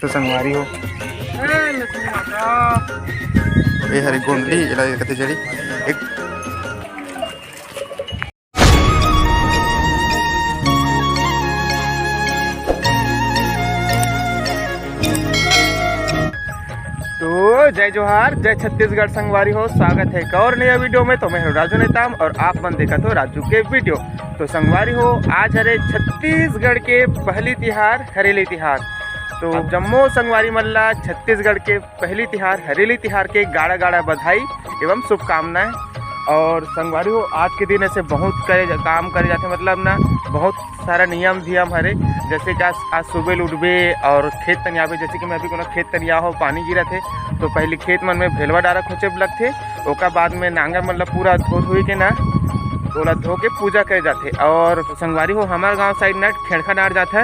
तो संगवारी हो ये हरी गोंदली इला कते जड़ी एक तो जय जोहार जय छत्तीसगढ़ संगवारी हो। स्वागत है एक और नया वीडियो में। तो मैं हूँ राजू नेताम और आप मन देखा तो राजू के वीडियो। तो संगवारी हो आज हरे छत्तीसगढ़ के पहली तिहार हरेली तिहार। तो जम्मो संगवारी मल्ला छत्तीसगढ़ के पहली तिहार हरेली तिहार के गाड़ा गाड़ा बधाई एवं शुभकामनाएं। और संगवारी हो आज के दिन ऐसे बहुत काम करे जाते, मतलब ना बहुत सारा नियम धियम हरे। जैसे कि आज सुबह उठबे और खेत तनियाबे, जैसे कि मैं अभी कोनो खेत तनिया हो पानी गिरा थे तो पहले खेत मन में भेलवा डारा खोचे लगथे। ओका बाद में नांगर मतलब पूरा धो धोई के ना ओला धो के पूजा करे जाते। और संगवारी हो हमारे गांव साइड ना खेड़खा डार जाते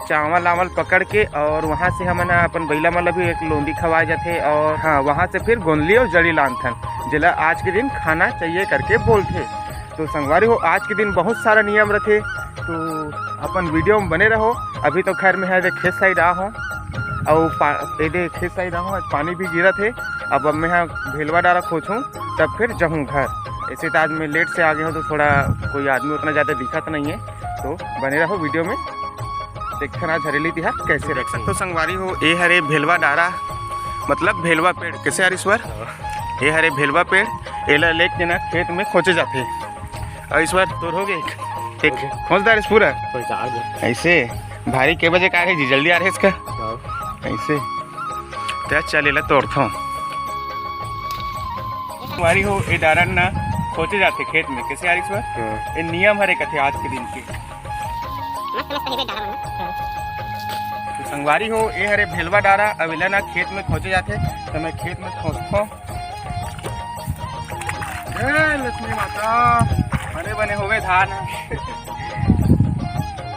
चावल आवल पकड़ के, और वहाँ से हम अपन बैला मतलब भी एक लोंदी खवाए जाते। और हाँ वहाँ से फिर गोंदली और जड़ी लानथन जिला आज के दिन खाना चाहिए करके बोलते। तो संगवारी हो आज के दिन बहुत सारा नियम रहते, तो अपन वीडियो में बने रहो। अभी तो खैर में है खेत साइड आ हूँ और खेत साइड आ हूँ, आज पानी भी गिरा थे। अब मैं यहाँ भेलवा डारा खोचूँ तब फिर जाऊँ घर। ऐसे तो आज मैं लेट से आ गया हूँ तो थोड़ा कोई आदमी उतना ज़्यादा दिखा तो नहीं है। तो बने रहो वीडियो में, देखना आज हरेली तिहार कैसे रख सकते। तो संगवारी हो ये हरे भेलवा डारा मतलब भेलवा पेड़ कैसे यार ईश्वर, ये हरे भेलवा पेड़ एला लेक के ना खेत में खोचे जाते। और ईश्वर तोड़ हो गए एक खोजदार इस पूरा ऐसे भारी के बजे का है जी, जल्दी आ रहे इसका ऐसे तो चलेला तोड़ता हूँ। संगवारी हो ये डारा ना खोचे जाते खेत में कैसे यार ईश्वर, ये नियम हरे कथे आज के दिन के। तो संगवारी हो ये हरे भेलवा डारा अवेला ना खेत में खोचे जाते। तो मैं खेत में खोजता हूँ। लक्ष्मी माता बने बने हो गए धान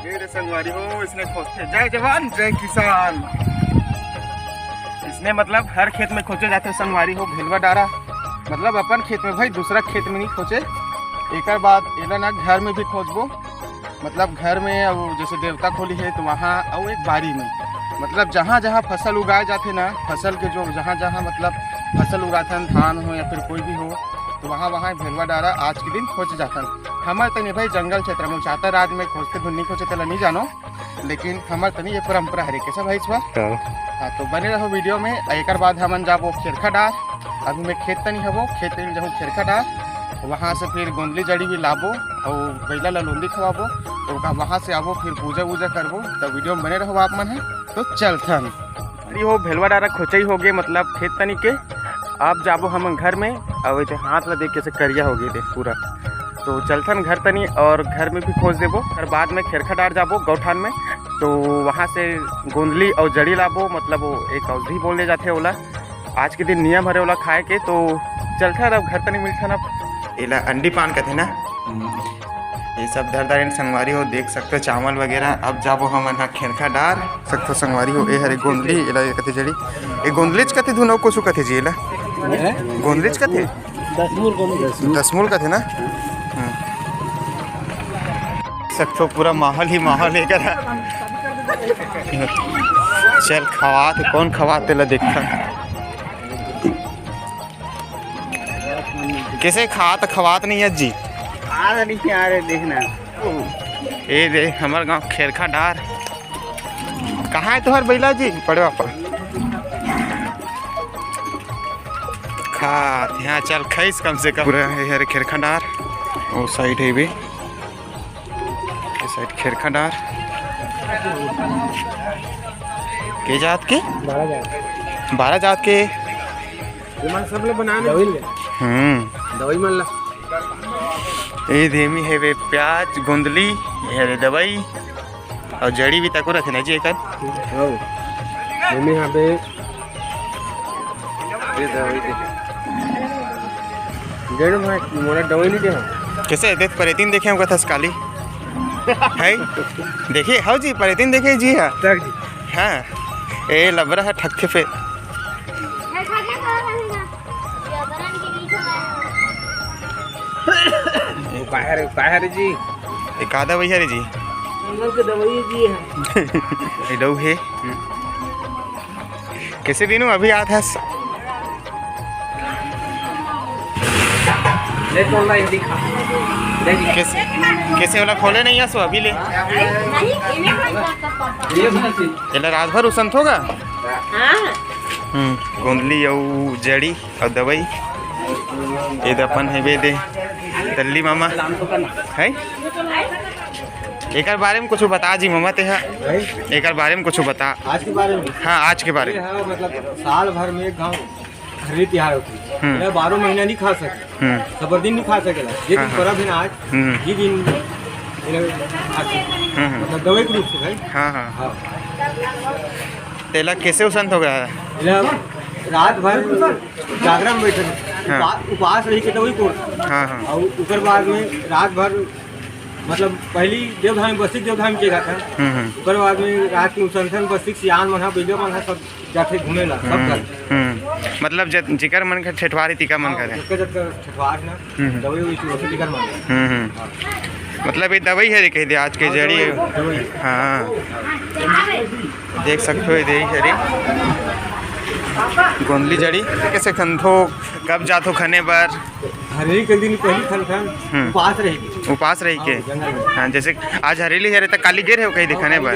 ये संगवारी हो इसने खोजते। जय जवान जय किसान, इसने मतलब हर खेत में खोचे जाते संगवारी हो भेलवा डारा। मतलब अपन खेत में भाई दूसरा खेत में नहीं खोचे। एक बाद एला ना घर में भी खोजबो, मतलब घर में और जैसे देवता खोली है तो वहाँ और एक बारी में, मतलब जहाँ जहाँ फसल उगाए जाते ना, फसल के जो जहाँ जहाँ मतलब फसल उगाते हैं धान हो या फिर कोई भी हो तो वहाँ वहाँ भेलवा डारा आज के दिन खोज जाता। हमारे तनी भाई जंगल क्षेत्र में चाहता राज में खोजते धुन्नी खोजे तला नहीं जानो, लेकिन हमारे तनी ये परंपरा है कैसा भाई इसवा। हाँ तो बने रहो वीडियो में। एक बाद हमन जाबो खेरखा डार। अभी मैं खेत तनी हबो, खेत में जाऊँ खेरखा डार, वहाँ से फिर गोंदली जड़ी भी लाबो और बैला ला लोंदी खवाबो। तो वहाँ से आबो फिर पूजा वूजा करबो। तो वीडियो में बने रहो आप मन है तो चलथन। हो भेलवा डारा खोचई हो गए मतलब खेत तनी के। आप जाबो हम घर में और वैसे हाथ में देख के से करिया हो गए थे पूरा। तो चलथन घर तनी और घर में भी खोज देबो। फिर बाद में खेरखा डार जाबो गौठान में, तो वहाँ से गोंदली और जड़ी लाबो, मतलब वो एक औषधि बोलने जाते ओला। आज के दिन नियम हरे ओला खाए के। तो चलता अब घर तनी मिलता ना एला अंडी पान कहते ना, ये सब दरदार संगवारी हो देख सकते चावल वगैरह। अब जाबो हम यहाँ खेरखा डार सकते संगवारी हो ये हरे गोंदली एला कथे जड़ी ये गोंदलीच कथे धुनो कोसु कथे जी एला गोंदलीच कथे दसमूल कथे ना। सकते पूरा माहौल ही माहौल है करा। चल खवाते कौन खवाते ला देखता कैसे खात खवात नहीं है जी आ रहे देखना। ये दे हमारे गांव खेरखा डार कहाँ है तुम्हारे बैला जी पड़े वापा खात यहाँ चल खाइस कम से कम। पूरा है खेरखा डार वो साइड है भी ये साइड खेरखा डार के जात के 12 जात के सब ले बनाने दवाई मन ला ये धेमी है वे प्याज गोंदली ये दवाई और जड़ी भी तको रखे ना जी एक जड़ मोला दवाई नहीं दे कैसे देख परेतीन देखे होगा था काली है देखिए हाँ जी परेतीन देखे जी हाँ ये लबरा है ठक्के पे काहे जी एक आधा भैया रे जी दवाई जी है डऊ है कैसे दिनों अभी आता है कैसे वाला खोले नहीं है सो अभी ले रात भर उसंत होगा। गोंदली और जड़ी और दवाई ये दपन है वे दे दल्ली मामा है एक बारे में कुछ बता जी मामा ते एक बारे में कुछ बता आज के बारे में। हाँ आज के बारे में मतलब साल भर में एक गाँव हरी त्योहार होती है 12 महीना नहीं खा सकते सबर दिन नहीं खा सकेला ये दिन पर्व है ना आज ये दिन मतलब दवाई के रूप से भाई। हाँ हाँ तेला कैसे उसंत हो गया रात भर जागरण में बैठे उपवास रही के दवाई कोड़। हाँ हाँ और उसके बाद में रात भर मतलब पहली देवधाम बस्ती देवधाम के था उसके बाद में रात की उसंथन बस्ती सियान मन बेजो मन सब जाके घूमेला सब कर मतलब जिकर मन का ठेठवारी टिका मन करे ठेठवार ना दवाई हुई थी टिकर मन मतलब ये दवाई है कह दे आज के जड़ी। हाँ देख सकते हो ये जड़ी गोंदली जड़ी कैसे खंथो कब जातो खने पर हरेली के दिन पहली खन उपवास रहेगी उपास रही के। हाँ जैसे आज हरेली है रहता काली गेर है कहीं दिखाने पर।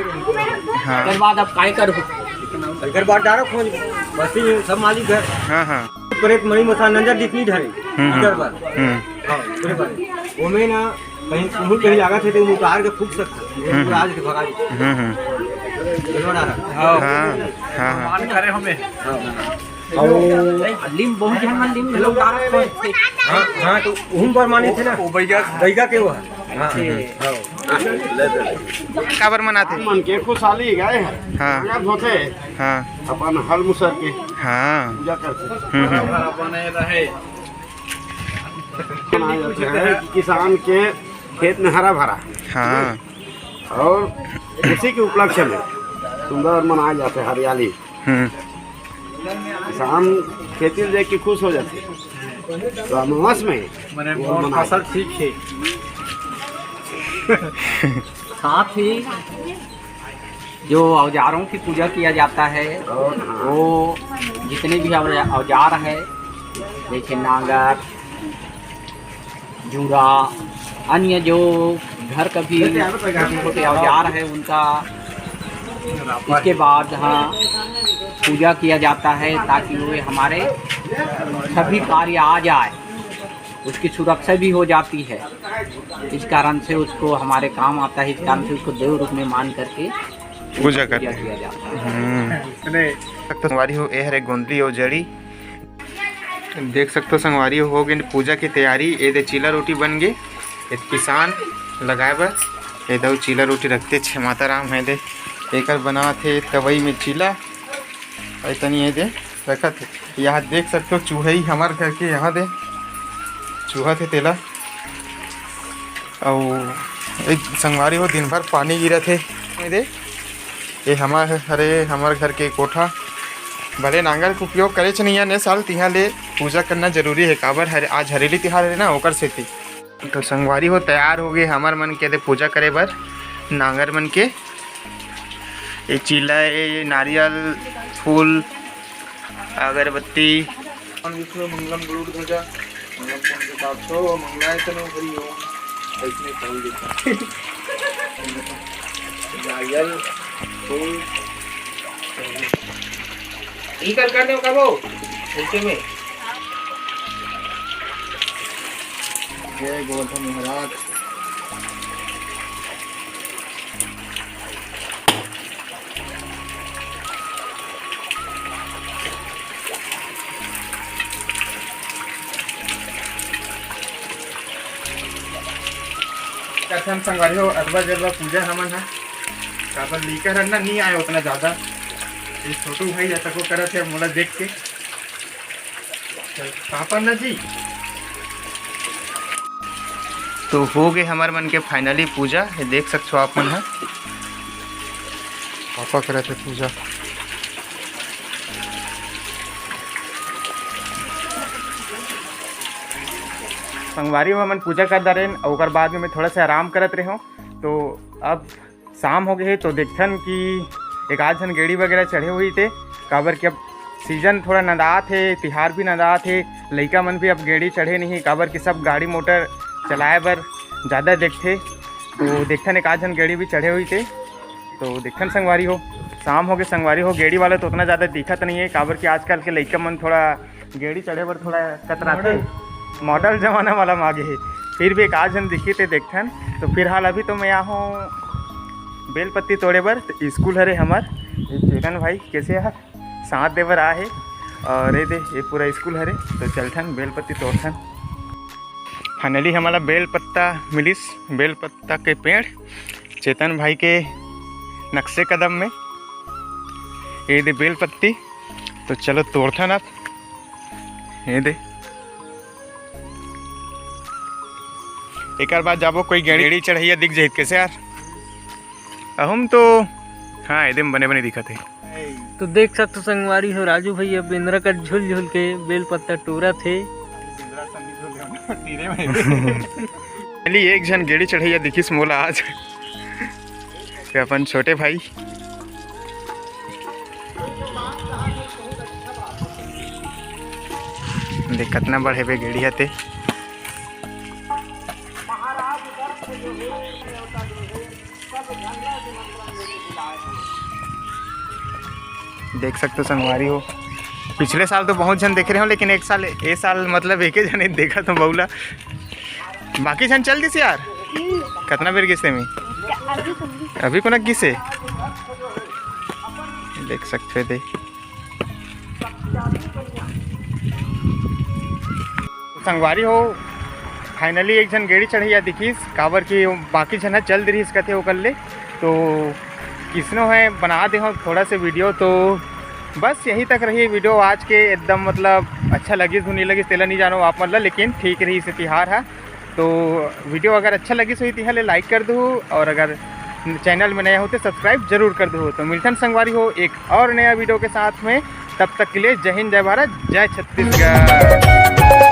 हाँ उसके बाद अब काय कर घर बार डारो खोज बस्ती सब मालिक घर। हाँ हाँ प्रेत मणि मसा नंजर जितनी ढरे इधर बार हां पूरे बार वो में ना कहीं कुछ कहीं लगा थे तो उतार के फूक सकते आज के भगा हाँ हाँ मान करे हमें और लिम बहुत जन मन लिम लोग डारा खोज। हां हां तो उन पर माने थे ना वो बैगा के वो काबर मनाते मन के खुशहाली गए हैं। हाँ होते हाँ अपन हल मुसर के हाँ पूजा करते मनाए जाते हैं कि किसान के खेत में हरा भरा हाँ और उसी के उपलक्ष्य में सुंदर मनाए जाते हैं हरियाली। किसान खेती में देख के खुश हो जाते हैं तो अमावस में फसल ठीक है। साथ ही जो औजारों की पूजा किया जाता है वो जितने भी औजार है जैसे नांगर जूरा अन्य जो घर का भी छोटे औजार है उनका इसके बाद हाँ पूजा किया जाता है ताकि वो हमारे सभी कार्य आ जाए उसकी सुरक्षा भी हो जाती है। इस कारण से उसको हमारे काम आता है। इस कारण से उसको देव रूप में मान करके पूजा करते किया जाता है। संगवारी हो ये हरे गोंदली और जड़ी देख सकते हो संगवारी हो गई पूजा की तैयारी। ये दे चीला रोटी बन गए ये किसान लगाए बर ये दो चीला रोटी रखते छे माता राम है दे एक बना थे तवई में चीला इतनी ये दे रखा थे। यहाँ देख सकते हो चूहा ही हमारे घर के यहाँ दे चूहा थे तेला और एक संगवारी हो दिन भर पानी गिरा थे दे ये हमारे घर के कोठा भले नांगर के उपयोग करे नहीं ने साल तिहा ले पूजा करना जरूरी है काबर आज हरेली तिहार है ना ओकर से थी। तो संगवारी हो तैयार हो गए हमार मन के दे पूजा करे बर नांगर मन के ये चीला ये नारियल फूल अगरबत्ती मंगलम गुरु ध्वजा मंगलाय तनो हरि ओम ऐसने कहल देता नारियल फूल ई कर दो कबो उनके में जय गोवर्धन महाराज। कथन संगवारी हो अरबा जरबा पूजा हमन है काबर लीकर रखना नहीं आया उतना ज़्यादा ये छोटू भाई ऐसा को करत है मोला देख के पापा ना जी। तो हो गए हमारे मन के फाइनली पूजा ये देख सकते हो आप मन है पापा करते पूजा। संगवारी हो हमन पूजा कर दे और बाद में मैं थोड़ा सा आराम करत रहे हूँ। तो अब शाम हो गए तो देखथन कि एक आध जन गेड़ी वगैरह चढ़े हुई थे काबर कि अब सीजन थोड़ा नदा थे, तिहार भी नदा थे, लइका मन भी अब गेड़ी चढ़े नहीं काबर कि सब गाड़ी मोटर चलाए बर ज़्यादा देखते। तो देखथन एक आध जन गेड़ी भी चढ़े हुई थे, तो देखथन संगवारी हो शाम हो गए संगवारी हो। गेड़ी वाला तो उतना ज़्यादा दिखत नहीं है काबर कि आजकल के लइका मन थोड़ा गेड़ी चढ़े बर थोड़ा कतराते, मॉडल जमाना वाला मांगे है। फिर भी एक आध जन दिखी थे देखथन। तो फिलहाल अभी तो मैं यहाँ हूँ बेलपत्ती तोड़े बर। तो स्कूल हरे हमार चेतन भाई कैसे यार साथ देवर आ है, और ये पूरा स्कूल हरे। तो चलथन बेलपत्ती तोड़थन। फाइनली हमारा बेलपत्ता मिलिस, बेलपत्ता के पेड़ चेतन भाई के नक्शे कदम में। ये दे बेलपत्ती, तो चलो तोड़थन आप। ये दे एक बाद जाबो कोई गेड़ी चढ़ैया दिख जाए कैसे यार। हम तो हाँ एकदम बने बने दिखत है। तो देख सकते संगवारी हो राजू भैया बेंद्रा का झुल झुल के बेल पत्ता टोरा थे। एक जन गेड़ी चढ़ैया दिखिस मोला आज तो अपन छोटे भाई। देख कितना बड़े बे गेड़ी हते। देख सकते हो संगवारी हो पिछले साल तो बहुत जन देख रहे हो, लेकिन एक साल मतलब एक ही जन देखा तो बहुला बाकी जन चल दिस यार। कितना बेर गिसे में अभी को न गिसे देख सकते दे। संगवारी हो फाइनली एक जन गेड़ी चढ़ैया दिखीस काबर की बाकी जन चल रही कथे वो कर ले। तो किसनो है बना दे हो थोड़ा से वीडियो। तो बस यहीं तक रही वीडियो आज के। एकदम मतलब अच्छा लगी नहीं लगी तेला नहीं जानो आप मतलब, लेकिन ठीक रही से तिहार है। तो वीडियो अगर अच्छा लगी सो तिहार लाइक कर दो, और अगर चैनल में नया हो तो सब्सक्राइब जरूर कर दो। तो मिल्टन संगवारी हो एक और नया वीडियो के साथ में, तब तक के लिए जय हिंद, जय भारत, जय छत्तीसगढ़।